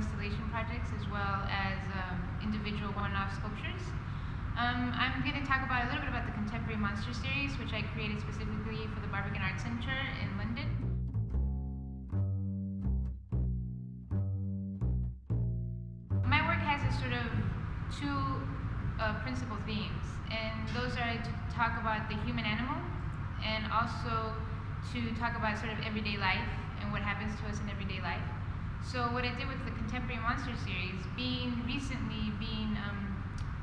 installation projects as well as individual one-off sculptures. I'm going to talk about a little bit about the Contemporary Monster series, which I created specifically for the Barbican Arts Centre in London. My work has a sort of two principal themes, and those are to talk about the human animal and also to talk about sort of everyday life and what happens to us in everyday life. So what I did with the Contemporary Monster series, recently being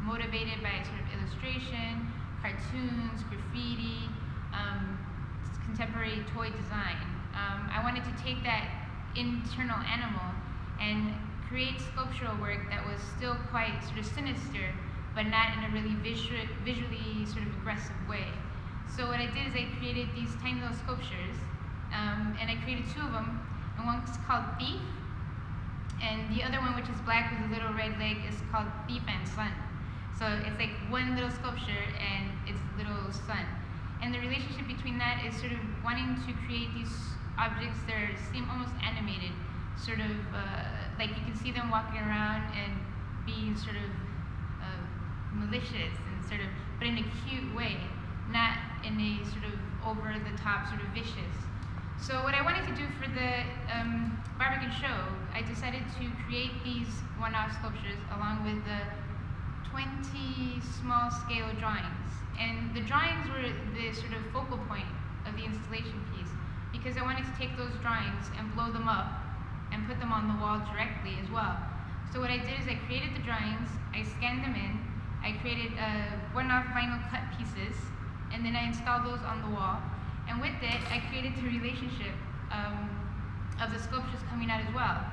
motivated by sort of illustration, cartoons, graffiti, contemporary toy design, I wanted to take that internal animal and create sculptural work that was still quite sort of sinister, but not in a really visually sort of aggressive way. So what I did is I created these tiny little sculptures, and I created two of them, and one's called Thief, and the other one, which is black with a little red leg, is called Thief and Sun. So it's like one little sculpture and its little son. And the relationship between that is sort of wanting to create these objects that seem almost animated, sort of like you can see them walking around and being sort of malicious and sort of, but in a cute way, not in a sort of over-the-top sort of vicious. So what I wanted to do for the Barbican show, I decided to create these one-off sculptures along with the 20 small-scale drawings. And the drawings were the sort of focal point of the installation piece, because I wanted to take those drawings and blow them up and put them on the wall directly as well. So what I did is I created the drawings, I scanned them in, I created one-off vinyl cut pieces, and then I installed those on the wall. And with it, I created the relationship of the sculptures coming out as well.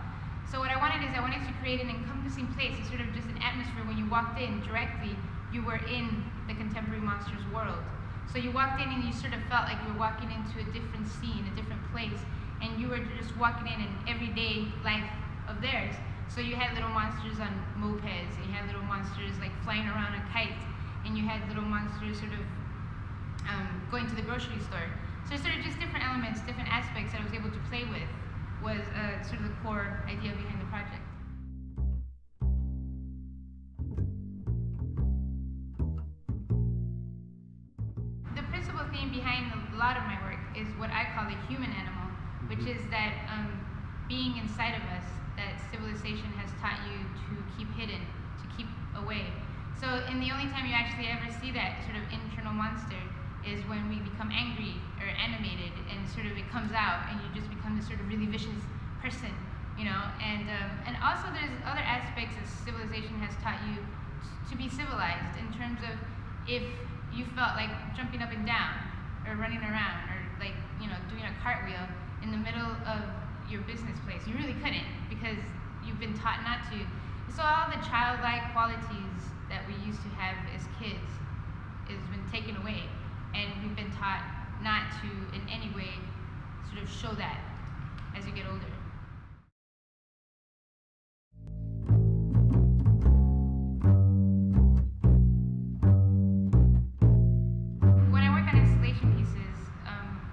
So what I wanted to create an encompassing place, it's sort of just an atmosphere. When you walked in directly, you were in the Contemporary Monsters world. So you walked in and you sort of felt like you were walking into a different scene, a different place, and you were just walking in an everyday life of theirs. So you had little monsters on mopeds, and you had little monsters like flying around on kites, and you had little monsters sort of going to the grocery store. So sort of just different elements, different aspects that I was able to play with was sort of the core idea behind the project. The principal theme behind a lot of my work is what I call the human animal, which is that being inside of us that civilization has taught you to keep hidden, to keep away. So, and the only time you actually ever see that sort of internal monster is when we become angry or animated, and sort of it comes out, and you just become this sort of really vicious person, you know. And also there's other aspects that civilization has taught you to be civilized, in terms of if you felt like jumping up and down, or running around, or like, you know, doing a cartwheel in the middle of your business place. You really couldn't, because you've been taught not to. So all the childlike qualities that we used to have as kids has been taken away, and we've been taught not to in any way sort of show that as you get older. When I work on installation pieces,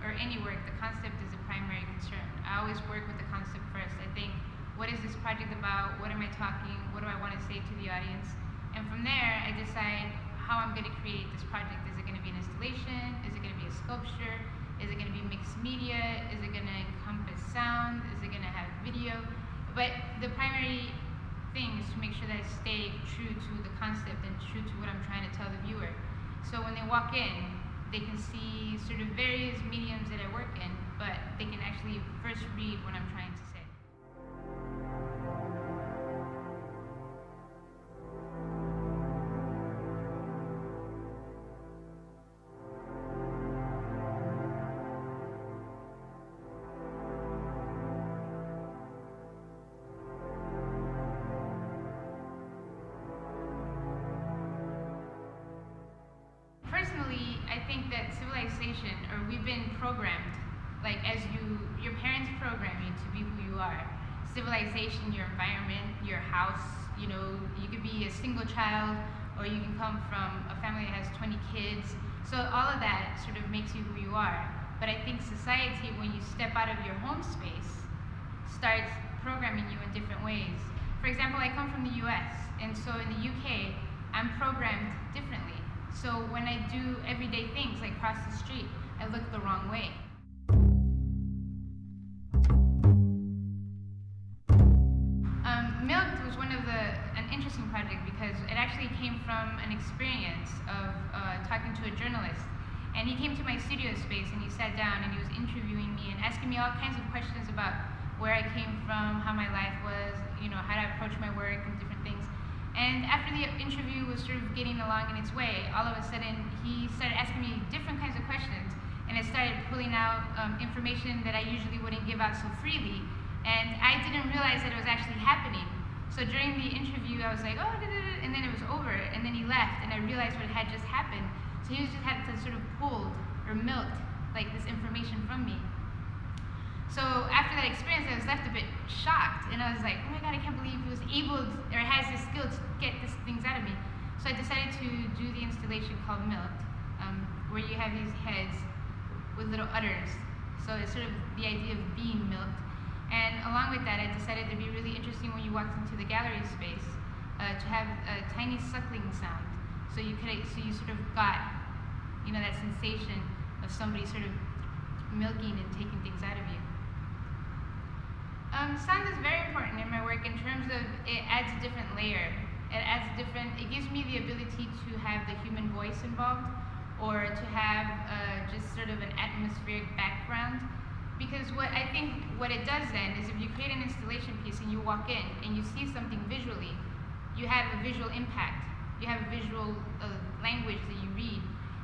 or any work, the concept is a primary concern. I always work with the concept first. I think, what is this project about? What am I talking? What do I want to say to the audience? And from there, I decide how I'm going to create this project. Is it going to be an installation? Is it going to be a sculpture? Is it going to be mixed media? Is it going to encompass sound? Is it going to have video? But the primary thing is to make sure that I stay true to the concept and true to what I'm trying to tell the viewer. So when they walk in, they can see sort of various mediums that I work in, but they can actually first read what I'm trying to say. Personally, I think that civilization, or we've been programmed, like as your parents program you to be who you are. Civilization, your environment, your house, you know, you could be a single child, or you can come from a family that has 20 kids. So all of that sort of makes you who you are. But I think society, when you step out of your home space, starts programming you in different ways. for example, I come from the US, and so in the UK, I'm programmed differently. So when I do everyday things like cross the street, I look the wrong way. Milked was an interesting project because it actually came from an experience of talking to a journalist. And he came to my studio space and he sat down and he was interviewing me and asking me all kinds of questions about where I came from, how my life was, how to approach my work and different things. And after the interview was sort of getting along in its way, all of a sudden he started asking me different kinds of questions, and I started pulling out information that I usually wouldn't give out so freely, and I didn't realize that it was actually happening. So during the interview I was like, oh, and then it was over, and then he left, and I realized what had just happened. So he just had to sort of pulled or milked like this information from me. So after that experience, I was left a bit shocked, and I was like, oh my God, I can't believe he was able to, or has this skill to get these things out of me. So I decided to do the installation called Milked, where you have these heads with little udders. So it's sort of the idea of being milked. And along with that, I decided it'd be really interesting when you walked into the gallery space to have a tiny suckling sound. So you sort of got, that sensation of somebody sort of milking and taking things out of you. Sound is very important in my work in terms of it adds a different layer. It gives me the ability to have the human voice involved, or to have just sort of an atmospheric background. Because what it does then is if you create an installation piece and you walk in and you see something visually, you have a visual impact. You have a visual language that you read.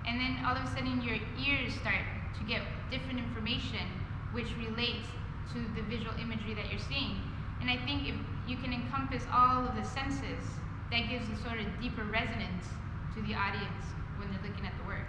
And then all of a sudden your ears start to get different information which relates to the visual imagery that you're seeing. And I think if you can encompass all of the senses, that gives a sort of deeper resonance to the audience when they're looking at the work.